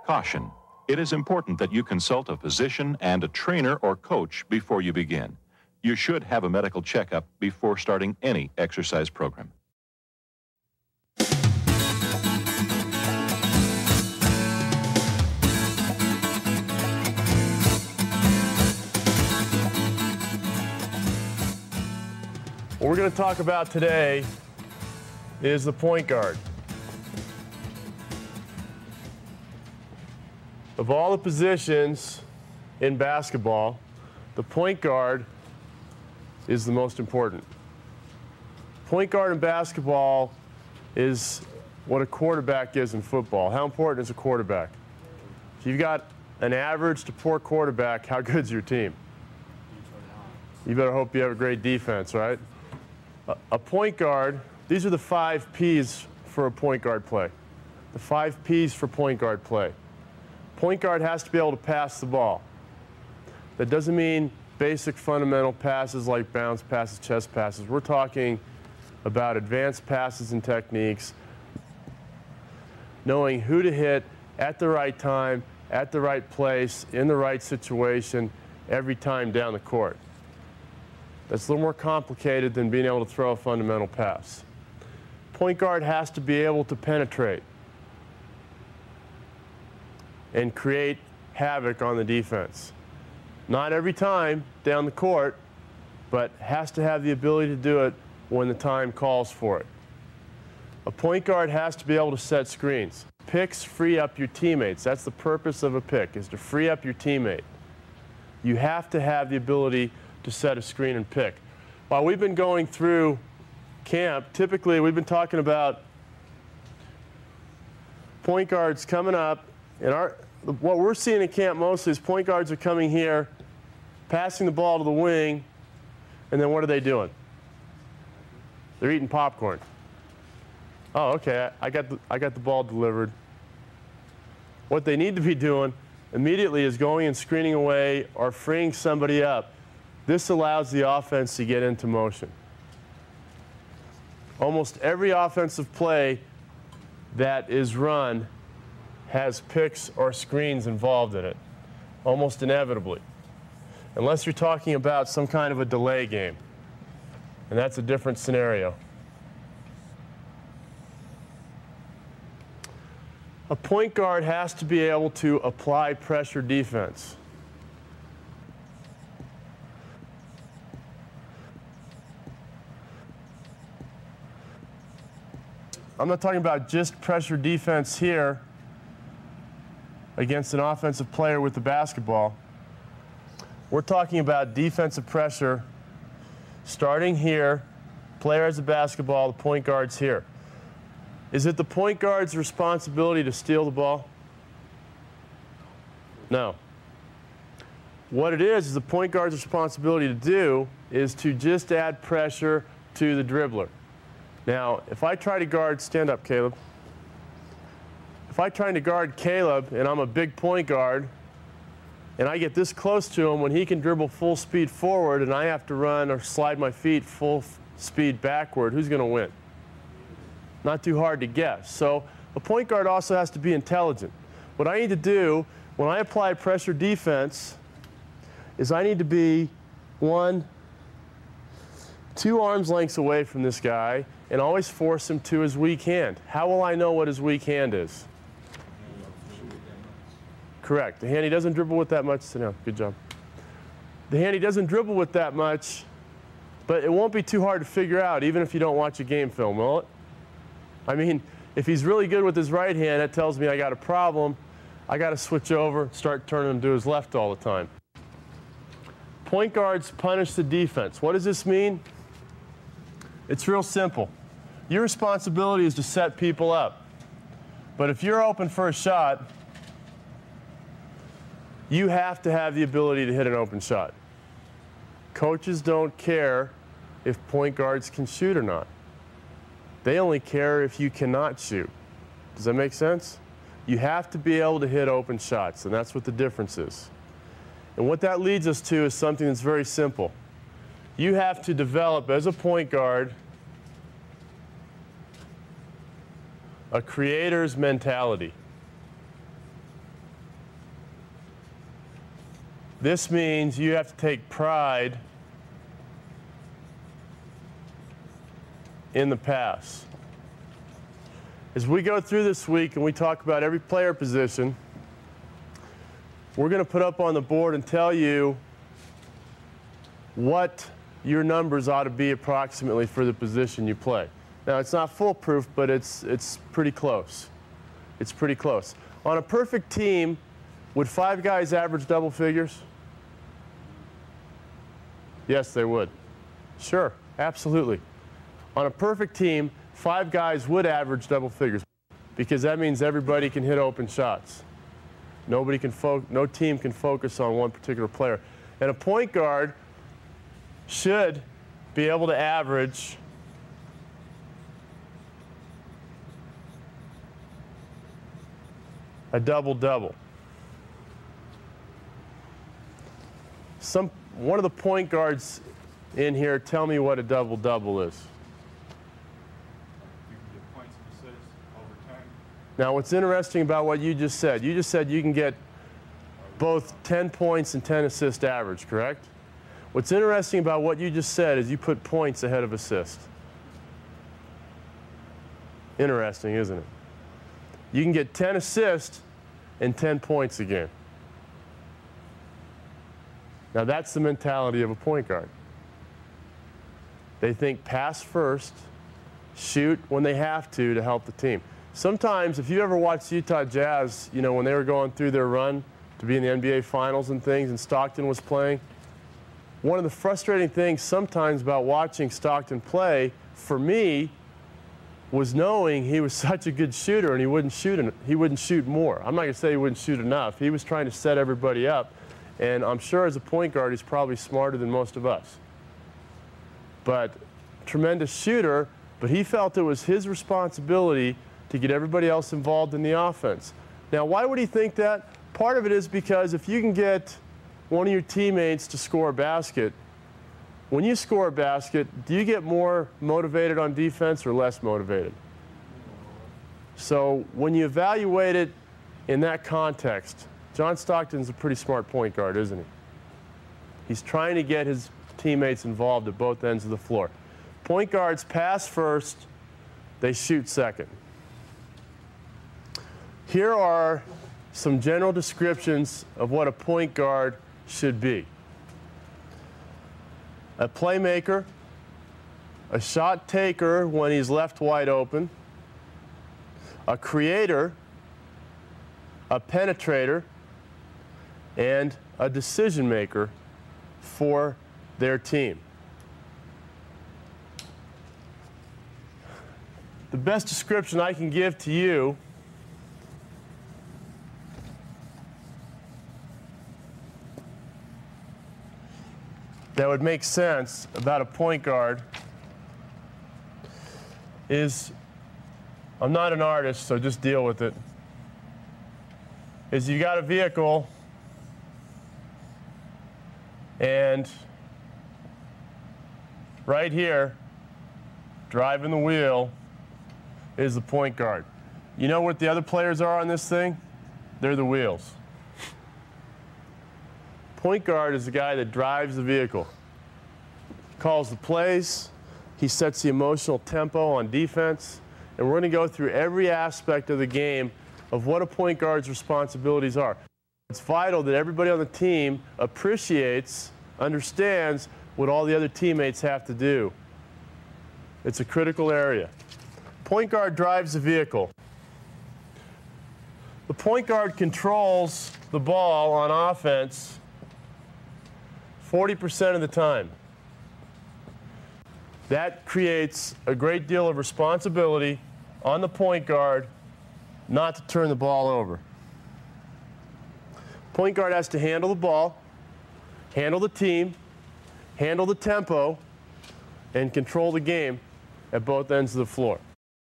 Caution. It is important that you consult a physician and a trainer or coach before you begin. You should have a medical checkup before starting any exercise program. What we're going to talk about today is the point guard. Of all the positions in basketball, the point guard is the most important. Point guard in basketball is what a quarterback is in football. How important is a quarterback? If you've got an average to poor quarterback, how good's your team? You better hope you have a great defense, right? A point guard, these are the 5 P's for a point guard play. The 5 P's for point guard play. Point guard has to be able to pass the ball. That doesn't mean basic fundamental passes like bounce passes, chest passes. We're talking about advanced passes and techniques, knowing who to hit at the right time, at the right place, in the right situation, every time down the court. That's a little more complicated than being able to throw a fundamental pass. Point guard has to be able to penetrate and create havoc on the defense. Not every time down the court, but has to have the ability to do it when the time calls for it. A point guard has to be able to set screens. Picks free up your teammates. That's the purpose of a pick, is to free up your teammate. You have to have the ability to set a screen and pick. While we've been going through camp, typically we've been talking about point guards coming up, and what we're seeing in camp mostly is point guards are coming here, passing the ball to the wing, and then what are they doing? They're eating popcorn. Oh, okay, I got the ball delivered. What they need to be doing immediately is going and screening away or freeing somebody up. This allows the offense to get into motion. Almost every offensive play that is run has picks or screens involved in it, almost inevitably, unless you're talking about some kind of a delay game, and that's a different scenario. A point guard has to be able to apply pressure defense. I'm not talking about just pressure defense here against an offensive player with the basketball. We're talking about defensive pressure starting here, player has the basketball, the point guard's here. Is it the point guard's responsibility to steal the ball? No. What it is the point guard's responsibility to do is to just add pressure to the dribbler. Now, if I try to guard, stand up, Caleb. If I try to guard Caleb and I'm a big point guard and I get this close to him when he can dribble full speed forward and I have to run or slide my feet full speed backward, who's going to win? Not too hard to guess. So a point guard also has to be intelligent. What I need to do when I apply pressure defense is I need to be 1, 2 arms lengths away from this guy and always force him to his weak hand. How will I know what his weak hand is? Correct. The hand he doesn't dribble with that much. Sit down. Good job. The hand he doesn't dribble with that much, but it won't be too hard to figure out even if you don't watch a game film, will it? I mean, if he's really good with his right hand, that tells me I got a problem. I got to switch over, start turning him to his left all the time. Point guards punish the defense. What does this mean? It's real simple. Your responsibility is to set people up. But if you're open for a shot, you have to have the ability to hit an open shot. Coaches don't care if point guards can shoot or not. They only care if you cannot shoot. Does that make sense? You have to be able to hit open shots, and that's what the difference is. And what that leads us to is something that's very simple. You have to develop, as a point guard, a creator's mentality. This means you have to take pride in the pass. As we go through this week and we talk about every player position, we're going to put up on the board and tell you what your numbers ought to be approximately for the position you play. Now, it's not foolproof, but it's pretty close. It's pretty close. On a perfect team, would 5 guys average double figures? Yes, they would. Sure, absolutely. On a perfect team, 5 guys would average double figures because that means everybody can hit open shots. No team can focus on one particular player. And a point guard should be able to average a double-double. One of the point guards in here, tell me what a double-double is. You can get points and assists over time. Now, what's interesting about what you just said you can get both 10 points and 10 assists average, correct? What's interesting about what you just said is you put points ahead of assist. Interesting, isn't it? You can get 10 assists and 10 points a game. Now, that's the mentality of a point guard. They think pass first, shoot when they have to help the team. Sometimes, if you ever watched Utah Jazz, you know, when they were going through their run to be in the NBA Finals and things, and Stockton was playing, one of the frustrating things sometimes about watching Stockton play, for me, was knowing he was such a good shooter and he wouldn't shoot more. I'm not going to say he wouldn't shoot enough. He was trying to set everybody up. And I'm sure as a point guard, he's probably smarter than most of us. But tremendous shooter, but he felt it was his responsibility to get everybody else involved in the offense. Now, why would he think that? Part of it is because if you can get one of your teammates to score a basket, when you score a basket, do you get more motivated on defense or less motivated? So when you evaluate it in that context, John Stockton's a pretty smart point guard, isn't he? He's trying to get his teammates involved at both ends of the floor. Point guards pass first, they shoot second. Here are some general descriptions of what a point guard should be. A playmaker, a shot taker when he's left wide open, a creator, a penetrator, and a decision maker for their team. The best description I can give to you that would make sense about a point guard is, I'm not an artist, so just deal with it, is you got a vehicle and right here, driving the wheel, is the point guard. You know what the other players are on this thing? They're the wheels. Point guard is the guy that drives the vehicle, calls the plays, he sets the emotional tempo on defense, and we're going to go through every aspect of the game of what a point guard's responsibilities are. It's vital that everybody on the team appreciates, understands what all the other teammates have to do. It's a critical area. Point guard drives the vehicle. The point guard controls the ball on offense 40% of the time. That creates a great deal of responsibility on the point guard not to turn the ball over. Point guard has to handle the ball, handle the team, handle the tempo, and control the game at both ends of the floor.